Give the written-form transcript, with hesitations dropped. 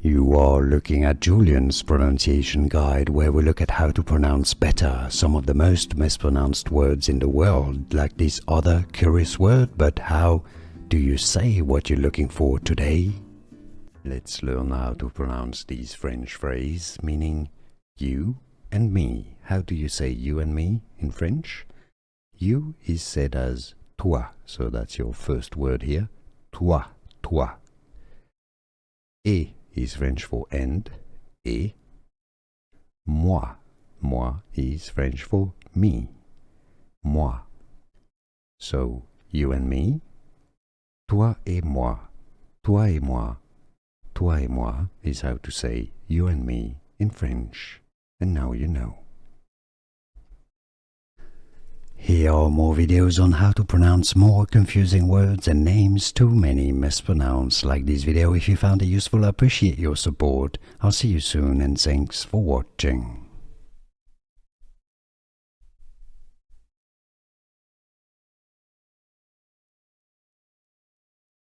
You are looking at Julian's pronunciation guide, where we look at how to pronounce better some of the most mispronounced words in the world, like this other curious word. But how do you say what you're looking for today? Let's learn how to pronounce these French phrases meaning you and me. How do you say you and me in French? You is said as toi, so that's your first word here. Toi, toi. Et is French for and, et. Moi, moi is French for me, moi. So, you and me, toi et moi, toi et moi. Toi et moi is how to say you and me in French. And now you know. Here are more videos on how to pronounce more confusing words and names too many mispronounced. Like this video if you found it useful. I appreciate your support. I'll see you soon and thanks for watching.